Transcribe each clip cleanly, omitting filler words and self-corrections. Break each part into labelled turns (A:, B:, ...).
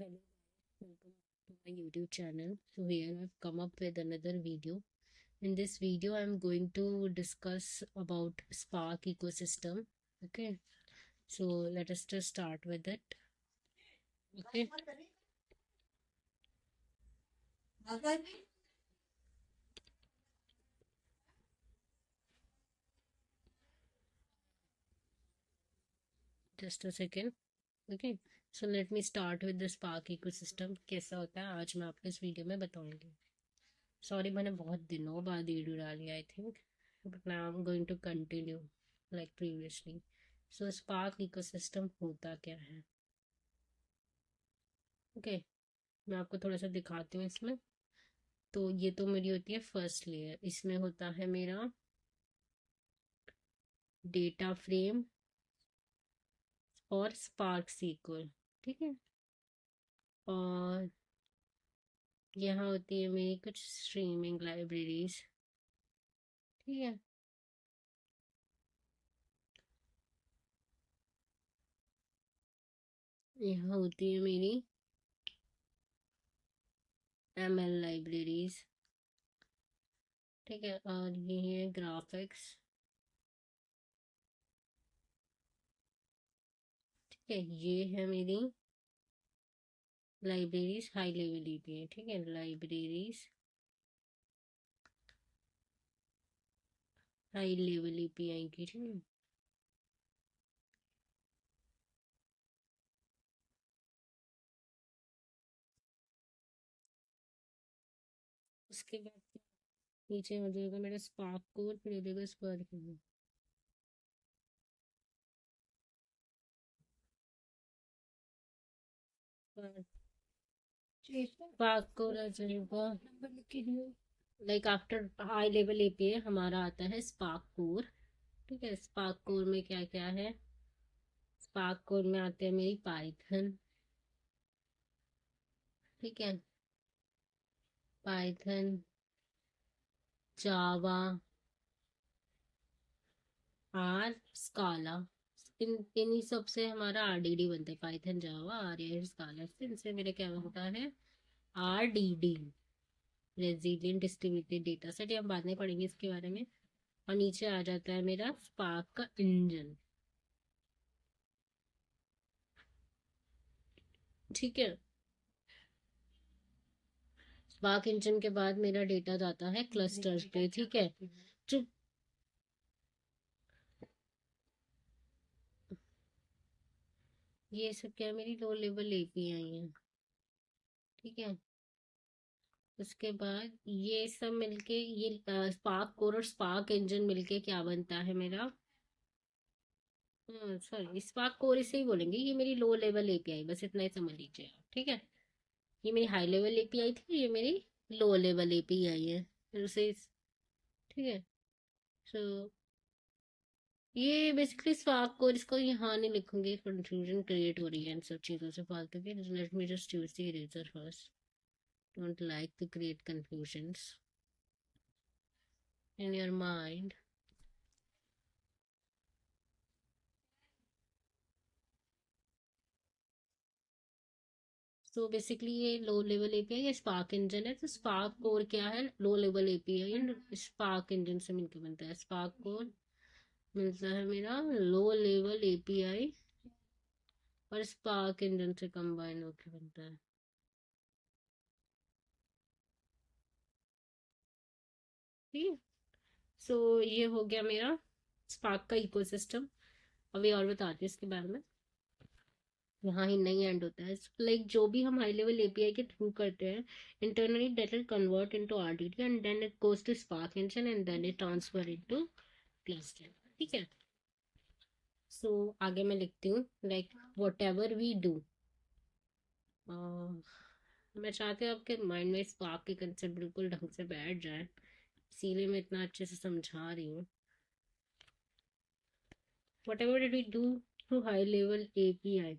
A: Hello, welcome to my YouTube channel. So here I've come up with another video. In this video, I'm going to discuss about Spark ecosystem. Okay, so let us just start with it. Okay, just a second. Okay, so let me start with the Spark ecosystem. कैसा होता है आज मैं आपको इस video में बताऊंगी. Sorry, मैंने बहुत दिनों बाद वीडियो डाली I think, but now I'm going to continue like previously. So Spark ecosystem होता क्या है? ओके, मैं आपको थोड़ा सा दिखाती हूँ इसमें. तो ये तो मेरी होती है फर्स्ट लेयर. इसमें होता है मेरा डेटा फ्रेम और स्पार्क सीक्वल. ठीक है, और यहाँ होती है मेरी कुछ स्ट्रीमिंग लाइब्रेरीज. ठीक है, यहाँ होती है मेरी ML लाइब्रेरीज. ठीक है, और ये है ग्राफिक्स. ठीक है, ये है मेरी लाइब्रेरीज हाई लेवल एपीआई. ठीक है, लाइब्रेरीज हाई लेवल एपीआई की. ठीक है, उसके बाद नीचे हो जाएगा मेरा स्पार्क कोड, फिर हो जाएगा स्पार्क. स्पार्क कोड आ जाएगा like after high level API हमारा आता है स्पार्क कोर. ठीक है, स्पार्क कोर में क्या क्या है? स्पार्क कोर में आते हैं मेरी पाइथन. ठीक है, पाइथन, जावा, आर, स्काला. इन्हीं सब से हमारा आरडीडी बनता है. पाइथन, जावा, आर या स्काला से इनसे मेरा क्या बनता है? RDD, resilient distributed data set. हम बाद में पढ़ेंगे इसके बारे में. और नीचे आ जाता है मेरा स्पार्क का इंजन. ठीक है, स्पार्क इंजन के बाद मेरा डेटा जाता है क्लस्टर्स पे. ठीक है, जो ये सब क्या मेरी लो लेवल एपीआई है. ठीक है, उसके बाद ये सब मिलके ये स्पार्क कोर और स्पार्क इंजन मिलके क्या बनता है मेरा? सॉरी, स्पार्क कोर इसे ही बोलेंगे. ये मेरी लो लेवल एपीआई, बस इतना ही समझ लीजिए आप. ठीक है, ये मेरी हाई लेवल एपीआई थी, ये मेरी लो लेवल एपीआई है. फिर से ठीक है, सो ये बेसिकली स्पार्क कोर. इसको यहाँ नहीं लिखूंगी, कंफ्यूजन क्रिएट हो रही है इन सब चीज़ों से फालतू की. Let me just use the eraser first. Don't like to create confusions in your mind. So basically ये लो लेवल एपीआई या स्पार्क इंजन है. तो स्पार्क कोर क्या है? Low level API and Spark engine से मिलकर बनता है. स्पार्क कोर मिलता है मेरा लो लेवल एपीआई और स्पार्क इंजन से कंबाइन होकर बनता है. ठीक है, सो ये हो गया मेरा स्पार्क का इकोसिस्टम. अभी और बताती हूँ इसके बारे में. यहाँ ही नहीं एंड होता है. लाइक जो भी हम हाई लेवल एपीआई के थ्रू करते हैं internally, that will convert into RDD and then it goes to Spark engine and then it transfer into cluster. ठीक है, सो आगे मैं लिखती हूँ like whatever we do. मैं चाहती हूँ आपके माइंड में स्पार्क के कंसेप्ट बिल्कुल ढंग से बैठ जाए, इसीलिए मैं इतना अच्छे से समझा रही हूँ. Whatever we do through high level API,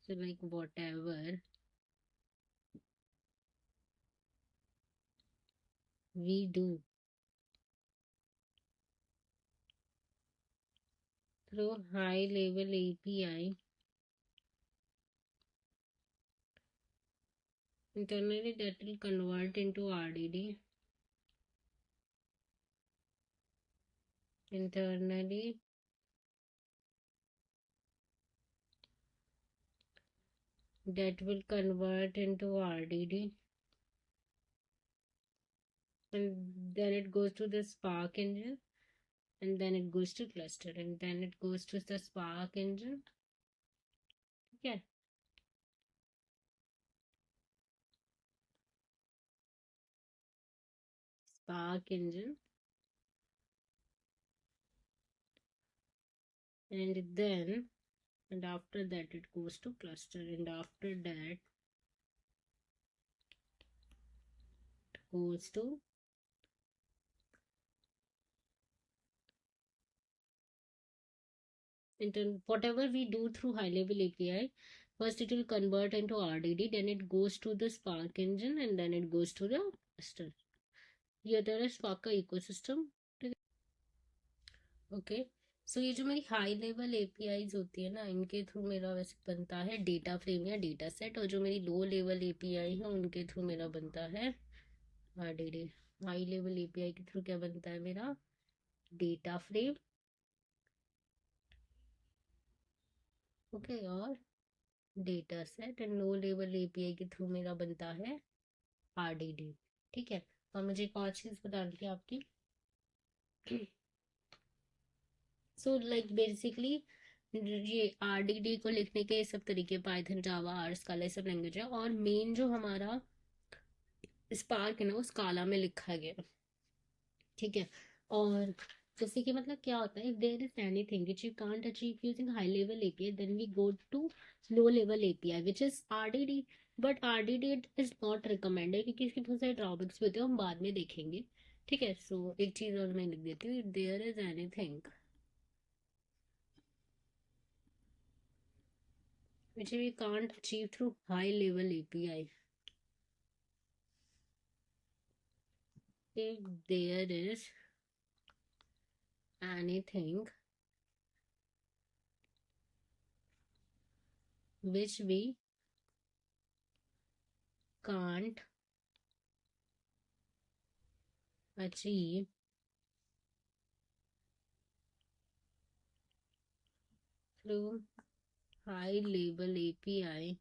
A: so like whatever we do through high level API internally that will convert into RDD. Internally that will convert into RDD, and then it goes to the Spark engine, and then it goes to cluster, and then it goes to the Spark engine. Okay. Spark engine, and after that it goes to cluster, and after that goes to whatever we do through high level API. First it will convert into RDD, then it goes to the Spark engine, and then it goes to the cluster. ये होता है Spark का ecosystem. Okay. सो ये जो मेरी high level APIs होती है ना, इनके थ्रू मेरा वैसे बनता है डेटा फ्रेम या डेटा सेट, और जो मेरी लो लेवल एपीआई है उनके थ्रू मेरा बनता है आरडीडी. हाई लेवल एपीआई के थ्रू क्या बनता है मेरा डेटा फ्रेम. ओके. और data set. And low level API के थ्रू मेरा बनता है आरडीडी. ठीक है. और मुझे एक और चीज बतानी थी आपकी. सो लाइक बेसिकली ये आरडीडी को लिखने के सब तरीके पाइथन जावा आर स्काला सब लैंग्वेज है, और मेन जो हमारा स्पार्क है ना वो स्काला में लिखा गया. ठीक है. और जैसे कि मतलब क्या होता है, if there is anything which you can't achieve using high level API, then we go to low level API which is RDD. But RDD is not recommended क्योंकि इसके बहुत सारे ड्रॉबैक्स भी होते हैं, हम बाद में देखेंगे. ठीक है. सो एक चीज और मैं लिख देती हूँ, if there is anything which we can't achieve through high level API. If there is anything which we can't achieve through high level API,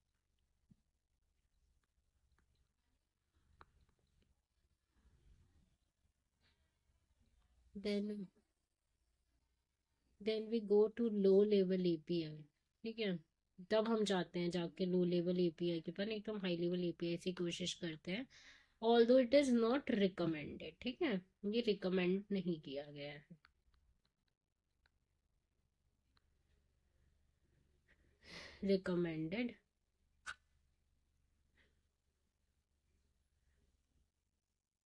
A: then we go to low level API. ठीक है. तब हम जाते हैं जाके लो level API के पर, नहीं तो हम हाई लेवल एपीआई से कोशिश करते हैं. Although it is not recommended. ठीक है. ये रिकमेंड नहीं किया गया है. रिकमेंडेड.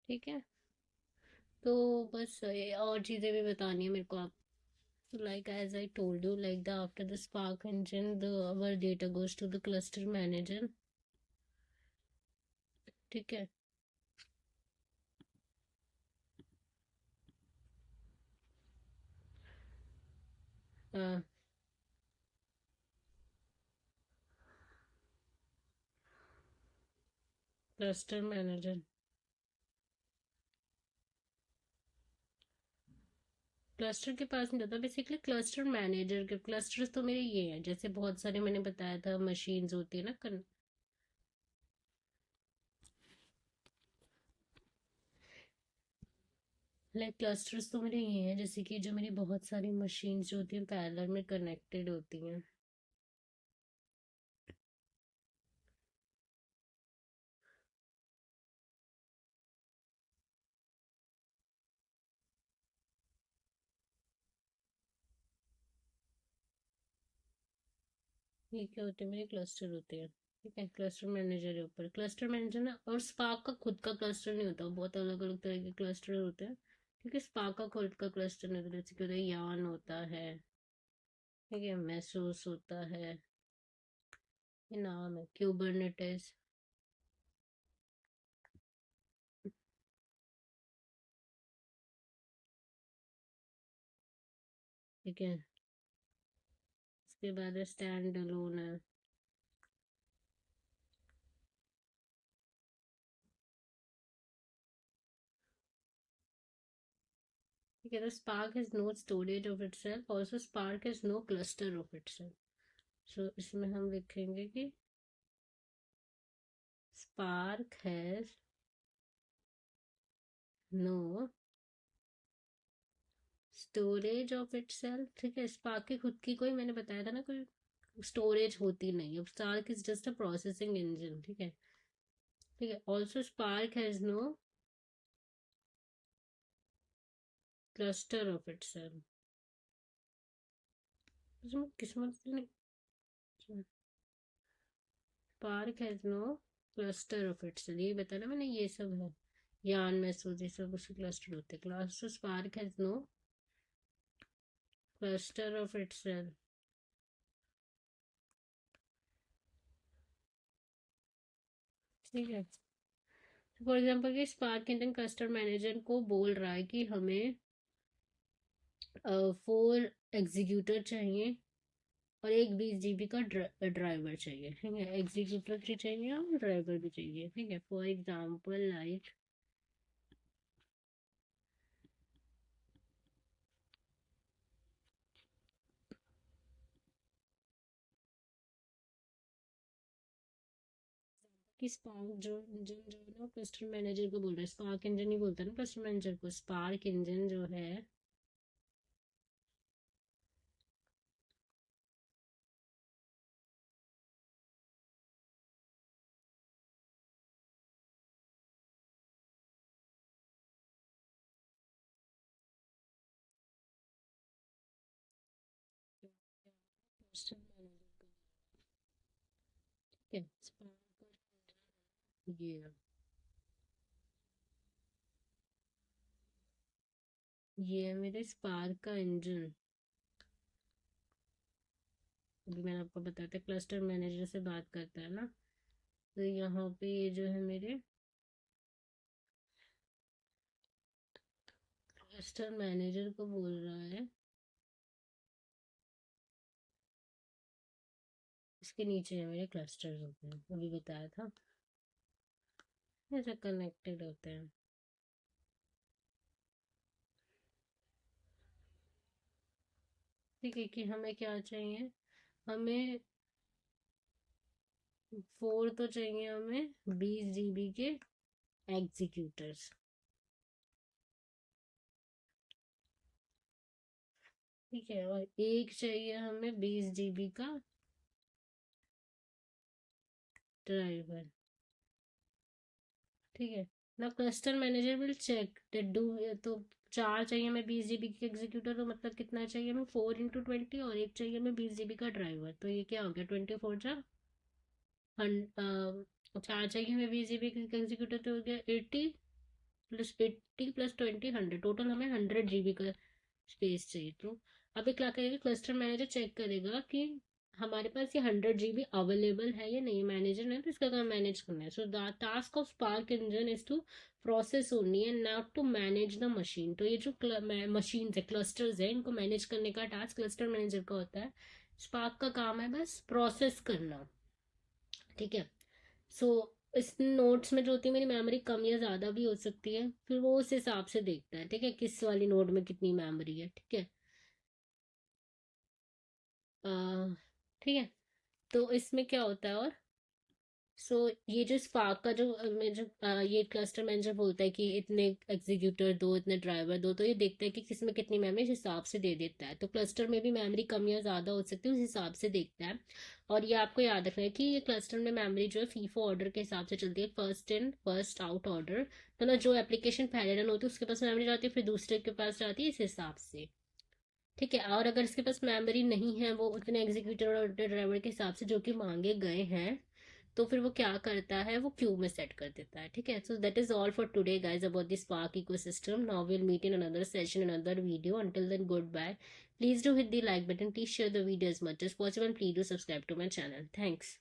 A: ठीक है. तो बस ये और चीज़ें भी बतानी है मेरे को आप. Like as I told you, like the after the Spark engine, the our data goes to the cluster manager. ठीक है. Cluster manager. क्लस्टर के पास नहीं जाता बेसिकली. क्लस्टर मैनेजर के क्लस्टर्स तो मेरे ये हैं, जैसे बहुत सारे मैंने बताया था मशीन्स होती है ना. लाइक क्लस्टर्स तो मेरे ये हैं, जैसे कि जो मेरी बहुत सारी मशीन्स जो होती हैं पैरेलल में कनेक्टेड होती हैं. ये क्या होते हैं, मेरे क्लस्टर होते हैं. ठीक है. क्लस्टर मैनेजर है ऊपर. क्लस्टर मैनेजर ना, और स्पार्क का खुद का क्लस्टर नहीं होता, बहुत अलग अलग तरह के क्लस्टर होते हैं. क्योंकि स्पार्क का खुद का क्लस्टर नहीं होता. जैसे कि होता है यान होता है. ठीक है. मेसोस होता है. ये नाम है क्यूबरनेटिस. ठीक है. इसके बाद स्टैंड अलोन है. ठीक है, तो Spark has no storage of itself, also Spark has no cluster of itself. So इसमें हम लिखेंगे कि Spark has no storage of itself. ठीक है, स्पार्क की खुद की कोई, मैंने बताया था ना, कोई स्टोरेज होती नहीं है। Spark is just a processing engine. ठीक है, ठीक है। Also Spark has no cluster of itself. इसमें किस्मत नहीं, Spark has no cluster of itself, ये बताया मैंने, ये सब है यान में सूजी सब उसके क्लस्टर होते हैं। Class Spark has no cluster of itself. ठीक है, फॉर एग्जाम्पल कि स्पार्क इंजन क्लस्टर मैनेजर को बोल रहा है कि हमें 4 एग्जीक्यूटर चाहिए और एक 20 GB का ड्राइवर चाहिए। ठीक है, एग्जीक्यूटर भी चाहिए और ड्राइवर भी चाहिए। ठीक है, फॉर एग्जाम्पल लाइक कि स्पार्क जो इंजन जो है ना, क्लस्टर मैनेजर को बोल रहा है, स्पार्क इंजन ही बोलता है ना क्लस्टर मैनेजर को। स्पार्क इंजन जो है क्लस्टर मैनेजर को, ठीक है, स्पार्क ये है मेरे स्पार्क का इंजन। अभी मैंने आपको बताया था क्लस्टर मैनेजर से बात करता है ना, तो यहाँ पे ये जो है मेरे क्लस्टर मैनेजर को बोल रहा है, इसके नीचे है मेरे क्लस्टर्स होते हैं, अभी बताया था, ऐसे कनेक्टेड होते हैं। ठीक है, कि हमें क्या चाहिए, हमें 4 तो चाहिए, हमें 20 GB के एग्जीक्यूटर्स। ठीक है, और एक चाहिए हमें 20 GB का ड्राइवर। ठीक है ना, cluster manager will check that do, तो 4 चाहिए हमें 20 GB के एग्जीक्यूटर, तो मतलब कितना चाहिए हमें, 4 × 20, और एक चाहिए हमें 20 GB का ड्राइवर, तो ये क्या हो गया, 24 जा 4 चाहिए हमें 20 GB के एग्जीक्यूटर, तो हो गया 80 + 20 + 20 100, टोटल हमें 100 GB का स्पेस चाहिए। तो अब ये क्या करेगा, क्लस्टर मैनेजर चेक करेगा कि हमारे पास ये 100 GB अवेलेबल है या नहीं। मैनेजर ने तो इसका काम मैनेज करना है। So the task of Spark engine is to process only and not to manage the machine. तो ये जो मशीन है, क्लस्टर्स है, इनको मैनेज करने का टास्क क्लस्टर मैनेजर का होता है। स्पार्क का काम है बस प्रोसेस करना। ठीक है, सो इस नोट्स में जो होती है मेरी मेमोरी कम या ज़्यादा भी हो सकती है, फिर वो उस हिसाब से देखता है। ठीक है, किस वाली नोट में कितनी मेमोरी है। ठीक है, अ, ठीक है, तो इसमें क्या होता है, और सो ये जो स्पार्क का जो ये क्लस्टर मैनेजर बोलता है कि इतने एग्जीक्यूटर दो, इतने ड्राइवर दो, तो ये देखता है कि किसमें कितनी मेमोरी, इस हिसाब से दे देता है। तो क्लस्टर में भी मेमोरी कम या ज़्यादा हो सकती है, उस हिसाब से देखता है। और ये आपको याद रखना है कि ये क्लस्टर में मेमोरी जो है फीफो ऑर्डर के हिसाब से चलती है, first in first out order. तो ना, जो एप्लीकेशन पहले रन होती है उसके पास मेमोरी जाती है, फिर दूसरे के पास जाती है, इस हिसाब से। ठीक है, और अगर इसके पास मेमोरी नहीं है, वो उतने एग्जीक्यूटर और ड्राइवर के हिसाब से जो कि मांगे गए हैं, तो फिर वो क्या करता है, वो क्यू में सेट कर देता है। ठीक है, so that is all for today guys about the Spark ecosystem. Now will meet in another session, another video. Until then, good bye. Please do hit the like button, please share the video as much as possible, and please do subscribe to my channel. Thanks.